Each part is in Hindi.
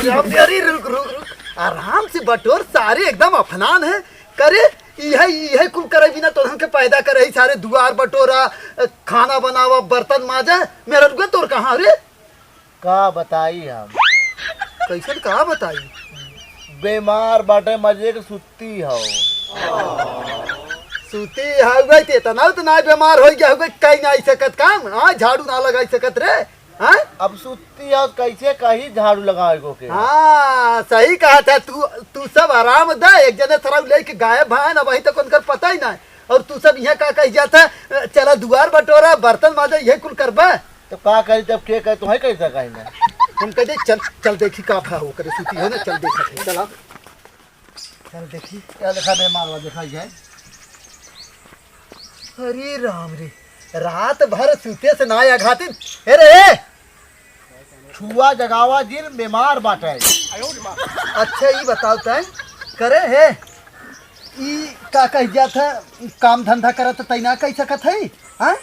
अरे रुक रुक रुक, आराम से बटोर, सारे एकदम अफनान है। करे यही कुल करे बिना तो के पैदा करे सारे दुआर बटोरा, खाना बनावा, बर्तन माजा। मेरा रुका तोर कहाँ रे? का बताई हम कैसे कहा बताई? बीमार बाटे मजे के सुत्ती हो। सूती है इतना तो ना बीमार हो गया होगा, कहीं ना सकत काम। हाँ झाड़ू ना लगा सकत रे। हाँ अब सुत्ती हो कैसे कहीं झाड़ू लगाए को के? हाँ सही कहा था तू सब आराम दे। एक जने सराव लेके गायब है ना, वही तक उनका पता ही ना। और तू सब यहाँ का कही जाता चला दुआर बटोरा, बर्तन माजा, यही कुल करबा। तो का करी तब के कहे तुम्हें कैसा कहीं ना हम कह दे चल चल देखी का भा हो करे सूती हो ना, चल देखा चला चल देखी क्या देखा बीमार हुआ देखा जाए। अरे राम रे, रात भर सूते से ना आघाती। अरे छुआ जगावा जिन बीमार बाटे। अच्छा ये बताओ तय करे है ई का कह जाता काम धंधा करत तैना कह सकत है? हाँ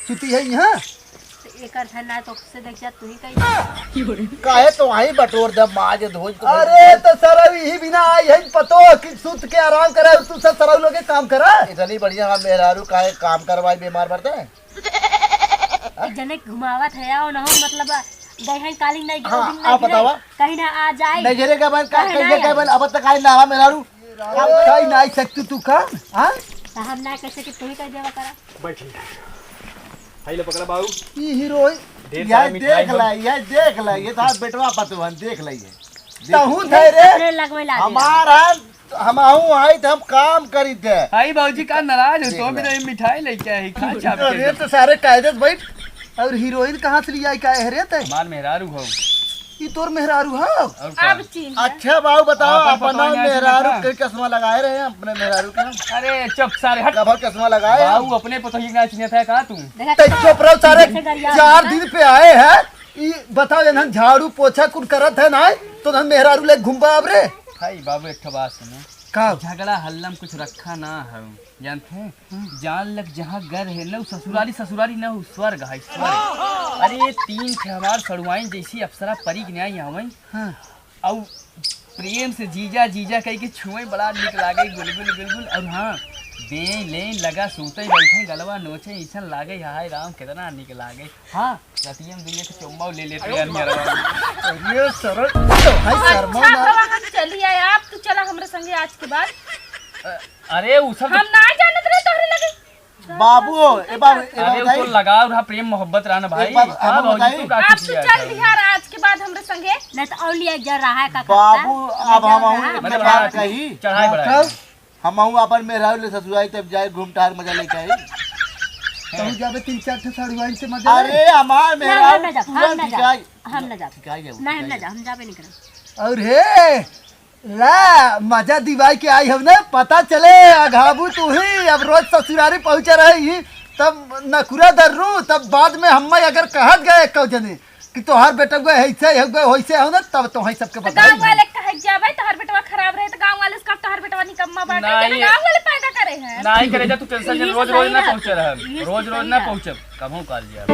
सूती है यहाँ एकर धन्ना तो से देख जा तू ही कही काहे तो वहीं बटोर जब माज धोज को। अरे तो सर यही बिना आई है पतो कि सूत के आराम करे, तू सब सराव लोगे काम करा। इतनी बढ़िया हम मेहरारू काहे काम करवाई बीमार पड़ते हैं। जने घुमावत है और ना हो मतलब गई काली नहीं हाँ, आप बतावा कहीं ना आ जाए नहीं घेरे का बन का बन अब तक आई ना हवा मेहरारू कहीं ना आई सकती तू काम। हाँ हम ना कैसे कि तू ही कह देवा करा। बैठ ले पकड़ा बाबू। ये हीरो ये देख ला ये था बेटवा पतवन देख लाइए तहू थे रे लगवे ला हमारा हम आई थे हम काम करी थे। आई बाबूजी का नाराज हो तो भी नहीं मिठाई लेके आई खा चाप अरे के। तो सारे कायदे से बैठ। और हीरोइन कहाँ से लिया का है रे? माल मेहरारू हो ये तोर मेहरारू हो। और क्या? अब चीन अच्छा बाबू बताओ हाँ, अपना बताओ, मेहरारू यहाँ के चश्मा लगाए रहे हैं अपने मेहरारू के अरे चुप सारे हट। कभर चश्मा लगाए हैं? बाबू अपने पतो ही ना चिन्ह था का तू। चुप रहो सारे 4 दिन पे आए हैं। ये बताओ ये झाड़ू पोछा कुल करत है ना तो हम मेहरारू ले घूमबा अब रे। भाई बाबू एक बात सुनो, का झगड़ा हल्ला में कुछ रखा ना है जानते हैं। जान लग जहाँ घर है ना ससुराली ना हो स्वर्ग है स्वर्ग। अरे 3 थे हमार सड़ुआई जैसी अप्सरा परी के न्याय हमें। हाँ। और प्रेम से जीजा जीजा कह के छुए बड़ा निक लागे गुलगुल गुलगुल। और हाँ दे ले लगा सूते बैठे गलवा नोचे ऐसा लागे हाय राम कितना निक लागे। हाँ रतियम दुनिया के चुम्मा ले लेते हैं यार। ये सरल तो भाई शर्मा ना। हम चली आए आप तो चला हमरे संगे आज के बाद। अरे उ सब हम ना जानत रहे तोहरे लगे बाबू ए बाबू अरे उसको लगाव रहा प्रेम मोहब्बत रहा ना भाई। एक बात हाँ हमें बाबूजी, तू का आप किया तो चल था? बिहार आज के बाद हमरे संगे। नहीं तो और लिया जा रहा है का बाबू अब हम अपने मतलब बात कही चढ़ाई बढ़ाई। हम अपन मेहरारू ले ससुराई तब जाए घूम टहर मजा लेके आई। तू जाबे 3-4 ठे सड़ुआइन से मजा ले। अरे हमार हम मेहरारू ना जा तुरंत ठिकाई हम ना जा ठिकाई जाओ नहीं हम ना जा हम जाबे नहीं करब। और हे ला मजा दिवाई के आई हम ना पता चले अघाबू तू ही अब रोज ससुरारी पहुंचे रही तब नकुरा दर्रू तब बाद में हम अगर कहत गए कौ जने कि तोहार बेटा गए ऐसे हो गए वैसे हो ना तब तो सबके गांव बताई। वाले कहे जाबे तोहर बेटवा खराब रहे तो गांव वाले उसका तोहर बेटवा निकम्मा बाटे नहीं। गांव वाले पैदा करे हैं। नहीं करे जा तू टेंशन ये रोज सही रोज ना है। पहुंचे रहे ये रोज रोज सही ना है। पहुंचे कभू काल दिया।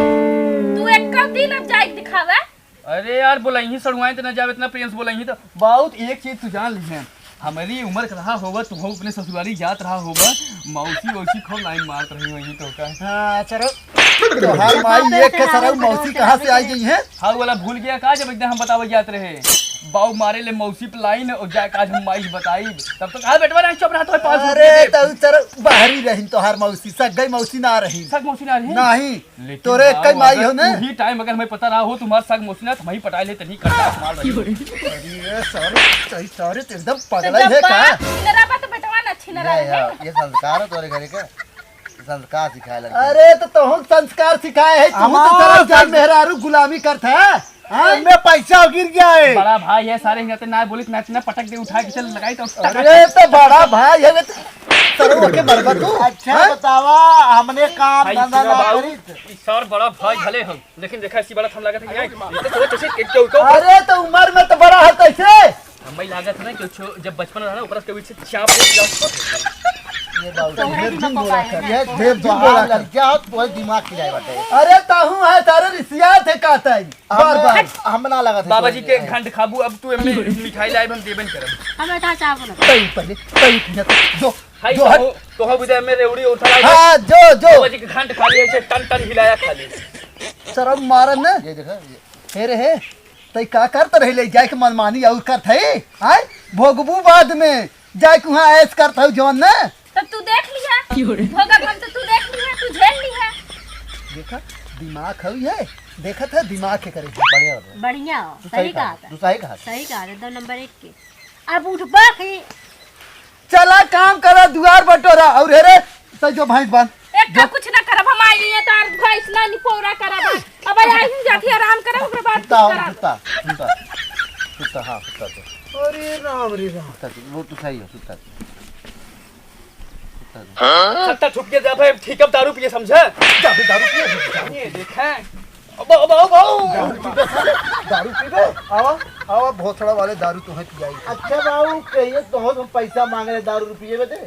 तू एक दिन अब जाए दिखावे। अरे यार बोलही सड़ुआई तो ना जावे इतना प्रेम से बोलही तो बहुत एक चीज तू जान ली है हमारी उम्र का रहा होगा तुम अपने ससुरारी जात रहा होगा मौसी वौसी खूब लाइन मारत रही वही तो का। हाँ चलो तोहार माई एक के सरऊ मौसी कहाँ से आई गई है? हाँ वाला भूल गया का जब एकदम हम बतावे जात रहे बाऊ मारे ले मौसी पे लाइन और जाए आज हम माई बताई तब तो कहा बेटवा नहीं चुप रहा तो 5 अरे तो चलो बाहरी रही तोहार मौसी सग गई मौसी ना रही सग मौसी ना रही नहीं लेकिन तोरे बाऊ, कई माई अगर हो ना। तू ही टाइम अगर हमें पता रहा हो तुम्हारा सग मौसी ना तो वही पटाई ले तनी करता मार रही अरे सारे तो एकदम तो पगला जब है का। बात छिनरा बा तो बेटवा ना छिनरा नहीं रहे। यार, ये संस्कार है तोरे घरे का संस्कार सिखाए लगे। अरे तो तुम संस्कार सिखाए है तुम तो सारा जान मेहरारू गुलामी करता है। हाँ? में पैसा गिर गया है। बड़ा भाई है सारे हिंगते ना बोली ना पटक दे उठा के चल लगाई तो अरे तो बड़ा भाई है सरो के मरबा तू। अच्छा बतावा हमने काम धंधा ना करी सर बड़ा भाई भले हो लेकिन देखा इसी बड़ा हम लागत है ये तो कैसे क्यों अरे तो उम्र में तो बड़ा है कैसे? हमें लागत है ना कि जब बचपन रहा ना ऊपर से चाप ये बाबू तोहरे दिमाग को पाए ना। ये ढेर जो हाल लड़कियां हो तो दिमाग खिलाए बाटे। अरे ताहू है तारे रिसिया थे कहता है बार बार हम ना लगा था बाबा जी के खंड खाबू अब तू एमे मिठाई लाइब हम देबन करब। हमें था चाह बोलो तई पहले तई जो हाय जो हट। तो हो बुझे मेरे उड़ी उठा हाँ जो जो बाबा जी के खंड खा लिए ऐसे टन टन हिलाया खाली। शर्म मारन न ये देखा हे रे तई का करत रहे ले जाए के मनमानी और करत है आय भोगबू बाद में जाए के वहां ऐस करत है जवन न तब तू देख लिया होगा हम तो तू देख लिया तू झेल लिया। देखा दिमाग है देखत है दिमाग के करे बढ़िया बात है। बढ़िया हो सही कहा था तू सही कहा सही कहा था 2 नंबर 1 के। अब उठबा के चला काम करा दुआर बटोरा और हे रे तई जो भैंस बांध एक का कुछ ना करब हम आई है तार भैंस ना नि पौरा करब अब आई ही जाती आराम करब ओकरे बाद कुत्ता हो, करब। कुत्ता कुत्ता कुत्ता हाँ कुत्ता तो अरे राम रे राम कुत्ता तो, वो तो सही है कुत्ता सत्ता ठुक के जा भाई ठीक अब दारू पिए समझे। जाबे दारू पिए ये देखा अब दारू पीबे आवा आवा भोसड़ा वाले दारू तो है पियाई अच्छा बाबू कहिए तो हम पैसा मांग रहे दारू रुपये में दे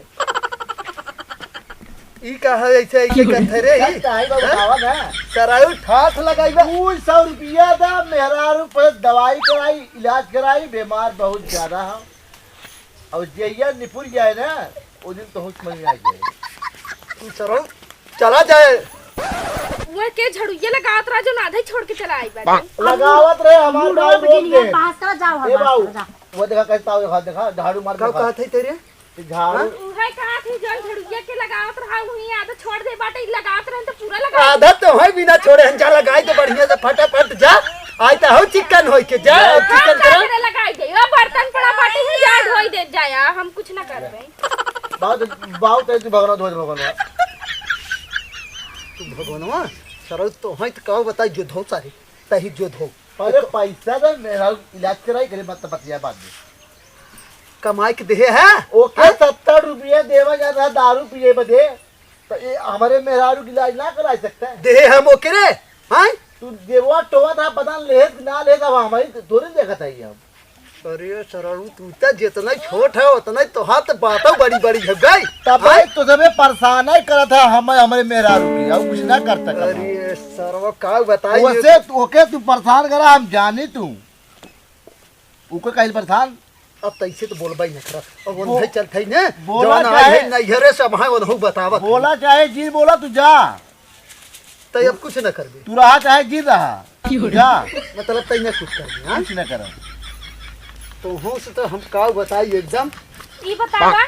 ई का है ऐसे ऐसे करथे रे ई काहे बाबू आवा ना सरायु ठाठ लगाइबा 200 रुपया था मेरा रुपये दवाई कराई इलाज कराई बीमार बहुत ज्यादा है और जइया निपुर जाए ना उस दिन तो होश में आ जाए तू सरौ चला जाए वो के झड़ुइया लगावत रहा जो नाधे छोड़ के चला आई बाटे। लगावत रहे हमारे रोड गाँव पे रोक गिनिया दे पास का जाओ ए हम बाबू वो देखा कैसा हो देखा झाड़ू मार का के कहा थे तेरे झाड़ू उहे कहा थी जो झड़ुइया के लगावत रहा हुई आधा छोड़ दे बाटे लगावत रहे तो पूरा लगा आधा तो है बिना छोड़े हंजा लगाई तो बढ़िया से फटाफट जा आई तो हो चिकन होई के जा चिकन करा करे लगाई दे ओ बर्तन पड़ा बाटे ही जा धोई दे जाया हम कुछ ना करबे। बाबू तेरे तू भगना धो भगना तू भगवानवा सरौ तो है तो कहो बताई जो धो सारे तही जो धो अरे पैसा तो मेरा इलाज कराई करे मत बतिया बाद में कमाई के देहे है ओके 70 रुपये देवा जाता है दारू पिए बदे तो ये हमारे मेहरारू की इलाज ना करा सकता है देहे हम ओके रे हां तू देवा टोवा था पता ले ना ले अब हमारी थोड़ी देखा था ये हम अरे सरौ तू तो जितना छोट है उतना तो हाथ बातों बड़ी बड़ी है गई तब भाई तो जब परेशान ही करा था हम हमारे मेहरारू की अब कुछ ना करता करा अरे सरौ का बताई वैसे ओके तू परेशान करा हम जानी तू उको कहीं परेशान अब तैसे तो बोलबा ही नहीं करा अब वो नहीं चलते ने बोला जवान चाहे- है नहीं हरे सब है वो बतावत बोला चाहे जी बोला तू जा तै अब कुछ न करबे तू रहा चाहे जी रहा तू जा मतलब तै न कुछ करबे हां कुछ ना करा तो हो से तो हम का बताई एकदम ई बतावा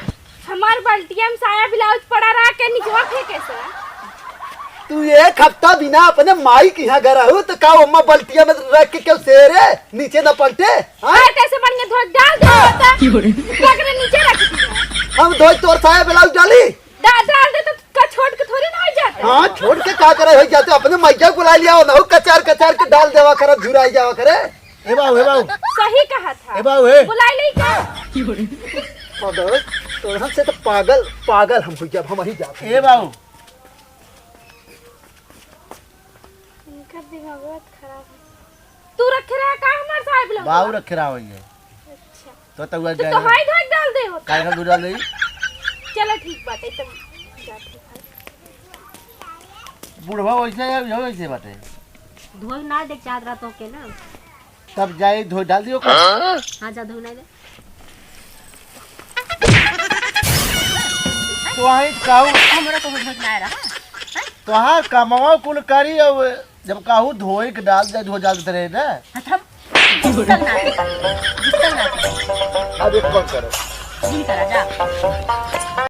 हमार बाल्टिया में साया ब्लाउज पड़ा रहा के निचवा फेंके से तू एक हफ्ता बिना अपने माई के यहाँ गरा हो तो का अम्मा बल्टिया में रख के क्यों सेरे नीचे न पलटे हां हां कैसे बढ़िया धो डाल दे बता पकड़े नीचे रख दी हम धोई तोर साया ब्लाउज डाली डाल दे तो का छोड़ के थोड़ी ना हो जाता। हाँ छोड़ के का करे हो जाते अपने मैया बुला लिया हो ना कचार कचार के डाल देवा करे झुराई जावा करे ए बाबू सही कहा था ए बाबू ए बुला ले क्या पागल तोरा से तो पागल पागल हम हो जब हम वही जाते ए बाबू इनका दिमाग बहुत खराब है। तू रखे रहा का हमार साहब लोग बाबू रखे रहा होइए अच्छा तो तू आ तो हाई धोई डाल दे होता। काय का दूरा ले चलो ठीक बात है तुम जाते बुढ़वा वैसे है वैसे बाटे धोई ना देख चाहत रहा तो के ना तब जाए धो डाल दियो हां जा धोई ना दे तो आई काहू हमरा तो होश ना आ रहा तो हाँ कमावा कुल करी अब जब काहू धोई के डाल दे धो डालते रहे ना हथम गुस्सा ना अब एक कौन करो दिन करा जा